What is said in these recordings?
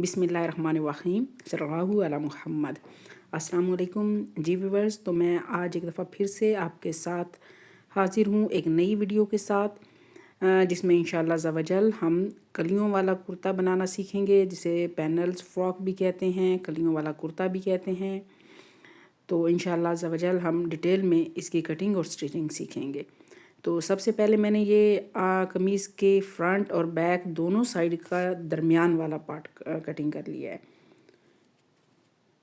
बिस्मिल्लाहिर्रहमानिर्रहीम सल्लल्लाहु अला मुहम्मद। अस्सलाम वालेकुम जी व्यूवर्स। तो मैं आज एक दफ़ा फिर से आपके साथ हाज़िर हूँ एक नई वीडियो के साथ, जिसमें इंशाअल्लाह ज़वजल हम कलियों वाला कुर्ता बनाना सीखेंगे, जिसे पैनल्स फ्रॉक भी कहते हैं, कलियों वाला कुर्ता भी कहते हैं। तो इंशाअल्लाह ज़वजल हम डिटेल में इसकी कटिंग और स्टिचिंग सीखेंगे। तो सबसे पहले मैंने ये कमीज़ के फ्रंट और बैक दोनों साइड का दरमियान वाला पार्ट कटिंग कर लिया है।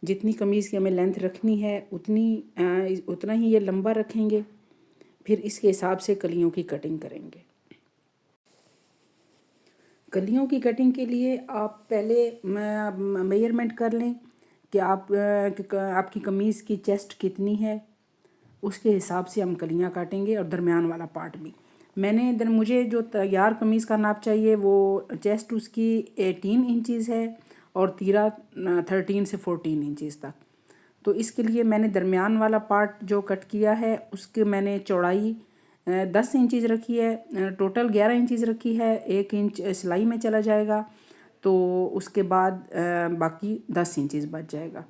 जितनी कमीज़ की हमें लेंथ रखनी है उतना ही ये लंबा रखेंगे, फिर इसके हिसाब से कलियों की कटिंग करेंगे। कलियों की कटिंग के लिए आप पहले मेजरमेंट कर लें कि आपकी कमीज़ की चेस्ट कितनी है, उसके हिसाब से हम कलियाँ काटेंगे और दरमियान वाला पार्ट भी। मुझे जो तैयार कमीज़ का नाप चाहिए वो चेस्ट उसकी 18 इंचज़ है और तीरा 13 से 14 इंचज़ तक। तो इसके लिए मैंने दरमियान वाला पार्ट जो कट किया है उसके मैंने चौड़ाई 10 इंचज़ रखी है, टोटल 11 इंचज़ रखी है। 1 इंच सिलाई में चला जाएगा, तो उसके बाद बाकी 10 इंचज़ बच जाएगा।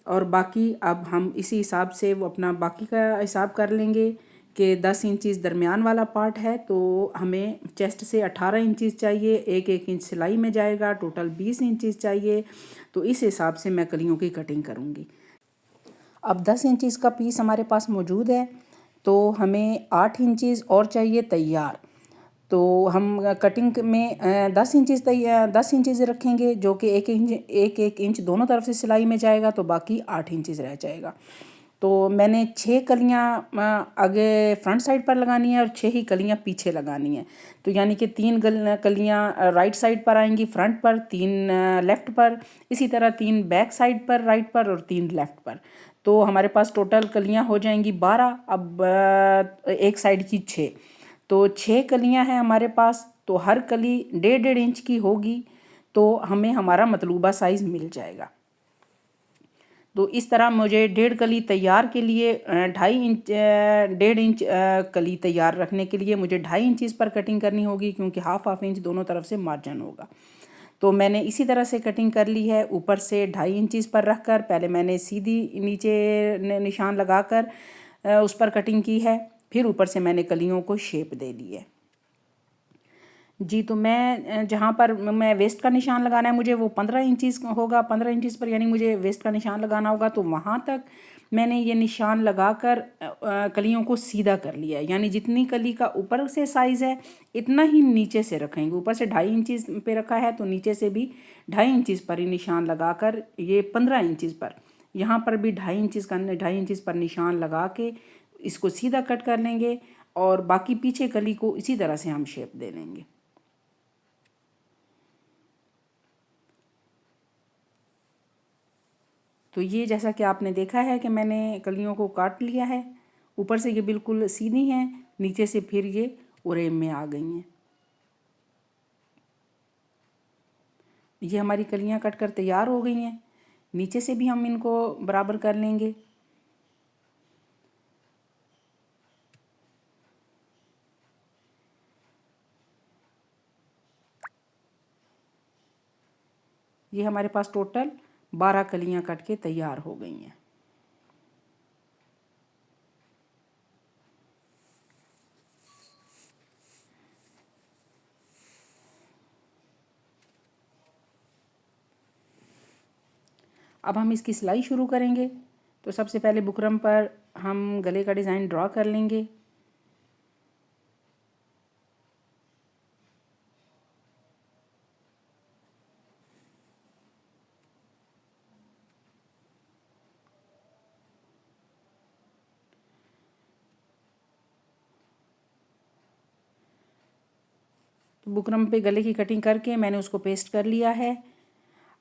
और बाकी अब हम इसी हिसाब से वो अपना बाकी का हिसाब कर लेंगे कि 10 इंचज़ दरमियान वाला पार्ट है, तो हमें चेस्ट से 18 इंचज़ चाहिए, 1 इंच सिलाई में जाएगा, टोटल 20 इंचज़ चाहिए। तो इस हिसाब से मैं कलियों की कटिंग करूँगी। अब 10 इंचज़ का पीस हमारे पास मौजूद है, तो हमें 8 इंचज़ और चाहिए तैयार। तो हम कटिंग में 10 इंचज़ रखेंगे, जो कि 1 इंच दोनों तरफ से सिलाई में जाएगा, तो बाकी 8 इंचज़ रह जाएगा। तो मैंने 6 कलियाँ आगे फ्रंट साइड पर लगानी है और 6 ही कलियाँ पीछे लगानी है। तो यानी कि 3 कलियाँ राइट साइड पर आएंगी फ्रंट पर, 3 लेफ़्ट पर, इसी तरह 3 बैक साइड पर राइट पर और 3 लेफ़्ट पर। तो हमारे पास टोटल कलियाँ हो जाएंगी 12। अब एक साइड की 6, तो 6 कलियाँ हैं हमारे पास, तो हर कली 1.5 इंच की होगी, तो हमें हमारा मतलूबा साइज़ मिल जाएगा। तो इस तरह मुझे 1.5 कली तैयार के लिए 1.5 इंच कली तैयार रखने के लिए मुझे 2.5 इंचज़ पर कटिंग करनी होगी, क्योंकि हाफ इंच दोनों तरफ से मार्जिन होगा। तो मैंने इसी तरह से कटिंग कर ली है। ऊपर से 2.5 इंचज़ पर रख कर पहले मैंने सीधी नीचे निशान लगाकर उस पर कटिंग की है, फिर ऊपर से मैंने कलियों को शेप दे दी है जी। तो मैं जहाँ पर मैं वेस्ट का निशान लगाना है मुझे, वो 15 इंचज़ होगा। 15 इंचज़ पर यानी मुझे वेस्ट का निशान लगाना होगा, तो वहाँ तक मैंने ये निशान लगाकर कलियों को सीधा कर लिया है। यानी जितनी कली का ऊपर से साइज़ है इतना ही नीचे से रखेंगे। ऊपर से 2.5 इंचज़ पे रखा है, तो नीचे से भी 2.5 इंचज़ पर ही निशान लगाकर ये 15 इंचज़ पर, यहाँ पर भी 2.5 इंचज़ पर निशान लगा के इसको सीधा कट कर लेंगे, और बाकी पीछे कली को इसी तरह से हम शेप दे लेंगे। तो ये जैसा कि आपने देखा है कि मैंने कलियों को काट लिया है। ऊपर से ये बिल्कुल सीधी हैं, नीचे से फिर ये उरेम में आ गई हैं। ये हमारी कलियां कट कर तैयार हो गई हैं। नीचे से भी हम इनको बराबर कर लेंगे। ये हमारे पास टोटल 12 कलियां कट के तैयार हो गई हैं। अब हम इसकी सिलाई शुरू करेंगे। तो सबसे पहले बुकरम पर हम गले का डिज़ाइन ड्रॉ कर लेंगे। तो बुकरम पे गले की कटिंग करके मैंने उसको पेस्ट कर लिया है।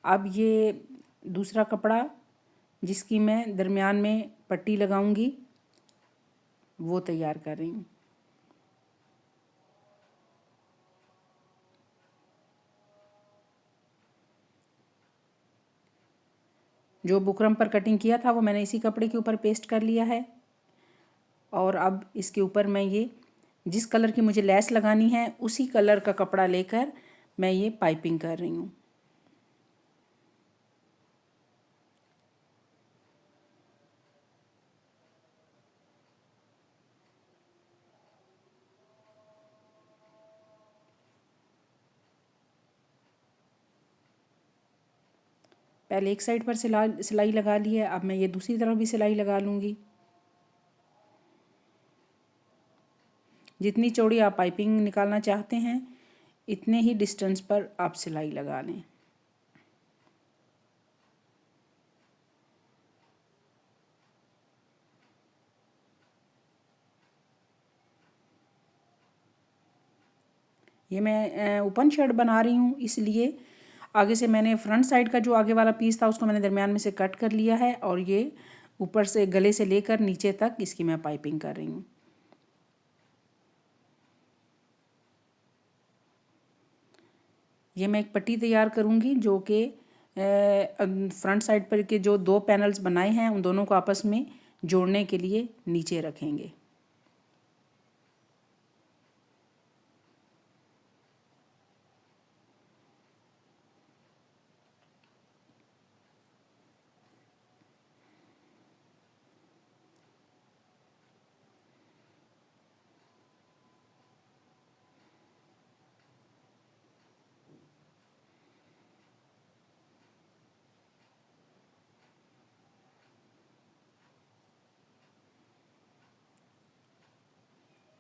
अब ये दूसरा कपड़ा जिसकी मैं दरमियान में पट्टी लगाऊंगी वो तैयार कर रही हूँ। जो बुकरम पर कटिंग किया था वो मैंने इसी कपड़े के ऊपर पेस्ट कर लिया है। और अब इसके ऊपर मैं ये जिस कलर की मुझे लेस लगानी है उसी कलर का कपड़ा लेकर मैं ये पाइपिंग कर रही हूँ। पहले एक साइड पर सिलाई लगा ली है, अब मैं ये दूसरी तरफ भी सिलाई लगा लूँगी। जितनी चौड़ी आप पाइपिंग निकालना चाहते हैं इतने ही डिस्टेंस पर आप सिलाई लगा लें। ये मैं ओपन शर्ट बना रही हूँ, इसलिए आगे से मैंने फ्रंट साइड का जो आगे वाला पीस था उसको मैंने दरमियान में से कट कर लिया है और ये ऊपर से गले से लेकर नीचे तक इसकी मैं पाइपिंग कर रही हूँ। ये मैं एक पट्टी तैयार करूँगी जो कि फ्रंट साइड पर के जो दो पैनल्स बनाए हैं उन दोनों को आपस में जोड़ने के लिए नीचे रखेंगे।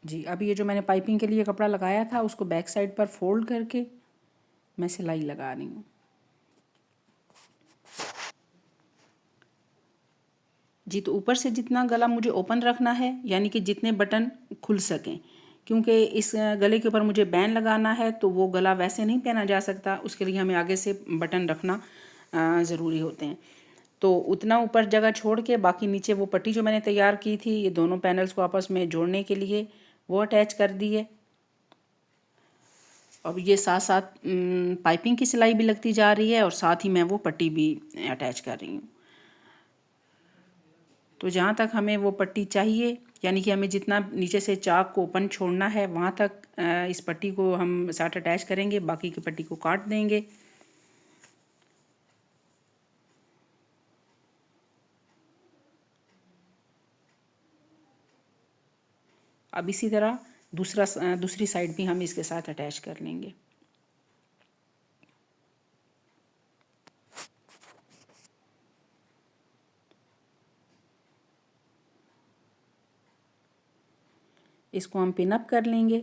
जी, अब ये जो मैंने पाइपिंग के लिए कपड़ा लगाया था उसको बैक साइड पर फोल्ड करके मैं सिलाई लगा रही हूँ। जी, तो ऊपर से जितना गला मुझे ओपन रखना है, यानी कि जितने बटन खुल सकें, क्योंकि इस गले के ऊपर मुझे बैन लगाना है तो वो गला वैसे नहीं पहना जा सकता, उसके लिए हमें आगे से बटन रखना ज़रूरी होते हैं। तो उतना ऊपर जगह छोड़ के बाकी नीचे वो पट्टी जो मैंने तैयार की थी ये दोनों पैनल्स को आपस में जोड़ने के लिए वो अटैच कर दी है। अब ये साथ साथ पाइपिंग की सिलाई भी लगती जा रही है और साथ ही मैं वो पट्टी भी अटैच कर रही हूँ। तो जहाँ तक हमें वो पट्टी चाहिए, यानी कि हमें जितना नीचे से चाक को ओपन छोड़ना है वहाँ तक इस पट्टी को हम साथ अटैच करेंगे, बाकी की पट्टी को काट देंगे। अब इसी तरह दूसरी साइड भी हम इसके साथ अटैच कर लेंगे। इसको हम पिन अप कर लेंगे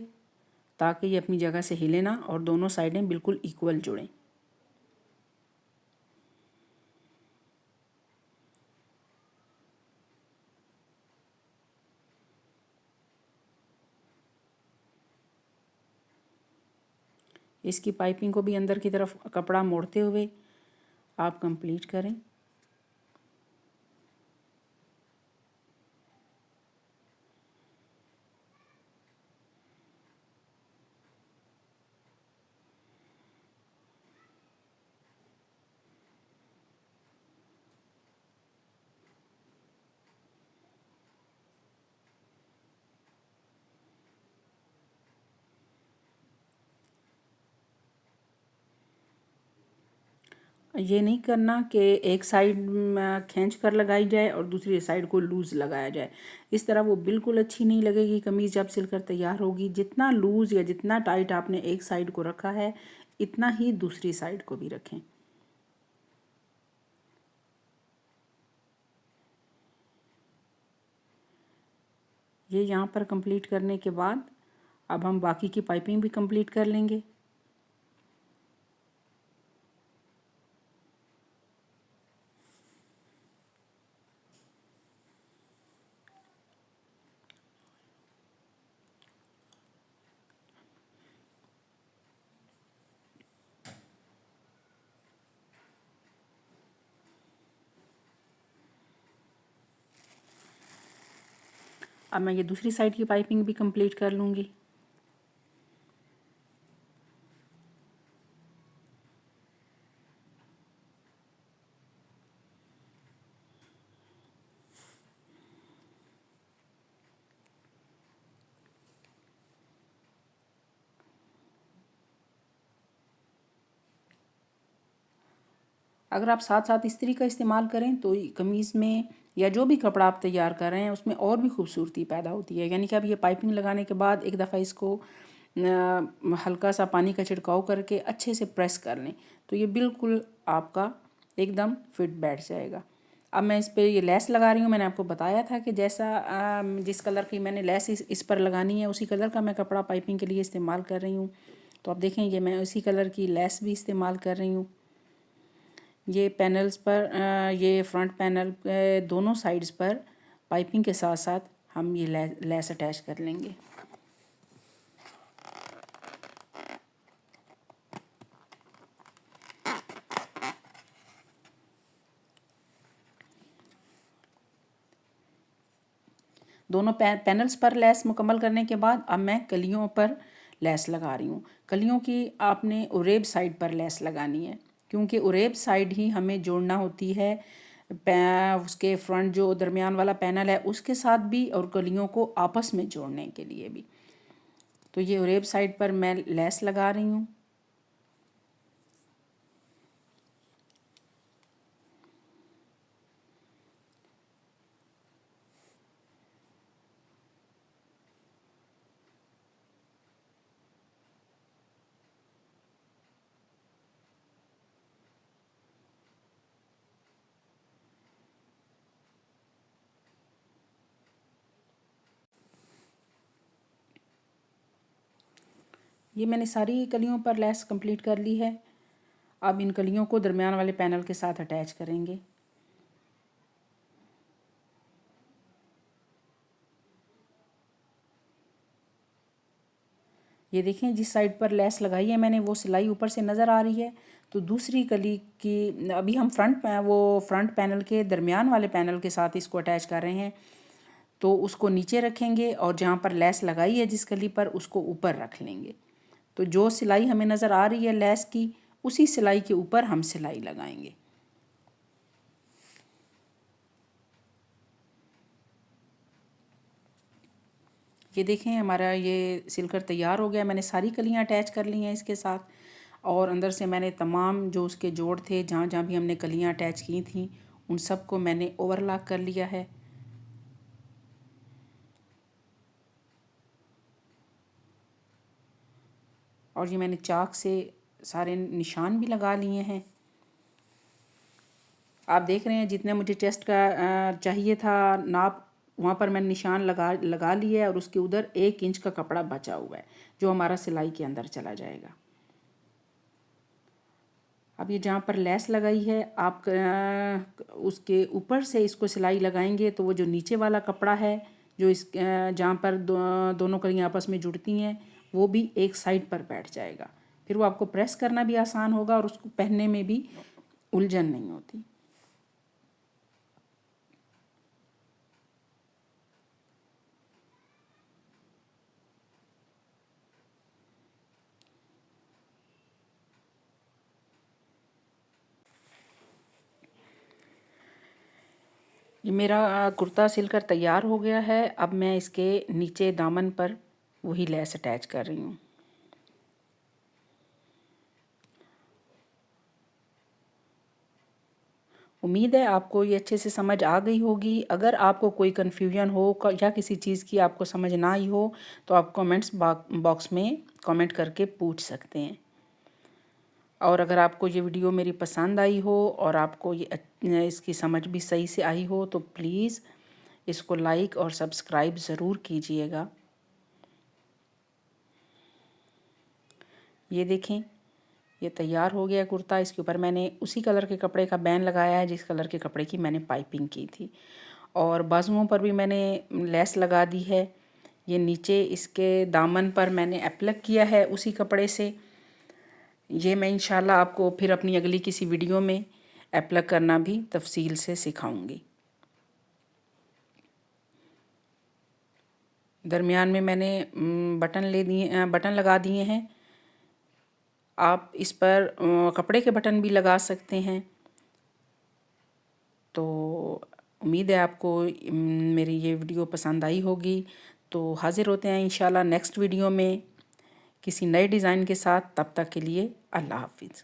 ताकि ये अपनी जगह से हिले ना और दोनों साइडें बिल्कुल इक्वल जुड़ें। इसकी पाइपिंग को भी अंदर की तरफ कपड़ा मोड़ते हुए आप कंप्लीट करें। ये नहीं करना कि एक साइड खींच कर लगाई जाए और दूसरी साइड को लूज़ लगाया जाए, इस तरह वो बिल्कुल अच्छी नहीं लगेगी कमीज़ जब सिलकर तैयार होगी। जितना लूज़ या जितना टाइट आपने एक साइड को रखा है इतना ही दूसरी साइड को भी रखें। ये यहाँ पर कंप्लीट करने के बाद अब हम बाकी की पाइपिंग भी कंप्लीट कर लेंगे। अब मैं ये दूसरी साइड की पाइपिंग भी कंप्लीट कर लूँगी। अगर आप साथ साथ इस्त्री का इस्तेमाल करें तो कमीज़ में या जो भी कपड़ा आप तैयार कर रहे हैं उसमें और भी खूबसूरती पैदा होती है। यानी कि आप ये पाइपिंग लगाने के बाद एक दफ़ा इसको हल्का सा पानी का छिड़काव करके अच्छे से प्रेस कर लें तो ये बिल्कुल आपका एकदम फिट बैठ जाएगा। अब मैं इस पर ये लेस लगा रही हूँ। मैंने आपको बताया था कि जैसा जिस कलर की मैंने लेस इस पर लगानी है उसी कलर का मैं कपड़ा पाइपिंग के लिए इस्तेमाल कर रही हूँ। तो आप देखें ये मैं उसी कलर की लेस भी इस्तेमाल कर रही हूँ। ये पैनल्स पर ये फ्रंट पैनल दोनों साइड्स पर पाइपिंग के साथ साथ हम ये लेस अटैच कर लेंगे। दोनों पैनल्स पर लेस मुकम्मल करने के बाद अब मैं कलियों पर लेस लगा रही हूँ। कलियों की आपने उरेब साइड पर लेस लगानी है, क्योंकि उरेब साइड ही हमें जोड़ना होती है उसके फ्रंट जो दरमियान वाला पैनल है उसके साथ भी, और कलियों को आपस में जोड़ने के लिए भी। तो ये उरेब साइड पर मैं लेस लगा रही हूँ। ये मैंने सारी कलियों पर लेस कंप्लीट कर ली है। अब इन कलियों को दरमियान वाले पैनल के साथ अटैच करेंगे। ये देखें जिस साइड पर लेस लगाई है मैंने वो सिलाई ऊपर से नज़र आ रही है। तो दूसरी कली की अभी हम फ्रंट पैनल के दरमियान वाले पैनल के साथ इसको अटैच कर रहे हैं। तो उसको नीचे रखेंगे और जहाँ पर लेस लगाई है जिस कली पर उसको ऊपर रख लेंगे। तो जो सिलाई हमें नज़र आ रही है लेस की, उसी सिलाई के ऊपर हम सिलाई लगाएंगे। ये देखें हमारा ये सिलकर तैयार हो गया। मैंने सारी कलियां अटैच कर ली हैं इसके साथ, और अंदर से मैंने तमाम जो उसके जोड़ थे जहाँ जहाँ भी हमने कलियां अटैच की थी उन सब को मैंने ओवरलॉक कर लिया है। और ये मैंने चाक से सारे निशान भी लगा लिए हैं। आप देख रहे हैं जितने मुझे चेस्ट का चाहिए था नाप, वहाँ पर मैंने निशान लगा लिया है, और उसके उधर 1 इंच का कपड़ा बचा हुआ है जो हमारा सिलाई के अंदर चला जाएगा। अब ये जहाँ पर लेस लगाई है आप उसके ऊपर से इसको सिलाई लगाएंगे तो वो जो नीचे वाला कपड़ा है जो इस जहाँ पर दोनों कलियाँ आपस में जुड़ती हैं वो भी एक साइड पर बैठ जाएगा। फिर वो आपको प्रेस करना भी आसान होगा और उसको पहनने में भी उलझन नहीं होती। ये मेरा कुर्ता सिलकर तैयार हो गया है। अब मैं इसके नीचे दामन पर वही लेस अटैच कर रही हूँ। उम्मीद है आपको ये अच्छे से समझ आ गई होगी। अगर आपको कोई कन्फ्यूजन हो या किसी चीज़ की आपको समझ ना आई हो तो आप कमेंट्स बॉक्स में कमेंट करके पूछ सकते हैं। और अगर आपको ये वीडियो मेरी पसंद आई हो और आपको ये इसकी समझ भी सही से आई हो तो प्लीज़ इसको लाइक और सब्सक्राइब ज़रूर कीजिएगा। ये देखें ये तैयार हो गया कुर्ता। इसके ऊपर मैंने उसी कलर के कपड़े का बैन लगाया है जिस कलर के कपड़े की मैंने पाइपिंग की थी, और बाजुओं पर भी मैंने लेस लगा दी है। ये नीचे इसके दामन पर मैंने एप्लक किया है उसी कपड़े से। ये मैं इंशाल्लाह आपको फिर अपनी अगली किसी वीडियो में एप्लक करना भी तफसील से सिखाऊंगी। दरमियान में मैंने बटन लगा दिए हैं। आप इस पर कपड़े के बटन भी लगा सकते हैं। तो उम्मीद है आपको मेरी ये वीडियो पसंद आई होगी। तो हाज़िर होते हैं इंशाल्लाह नेक्स्ट वीडियो में किसी नए डिज़ाइन के साथ। तब तक के लिए अल्लाह हाफिज़।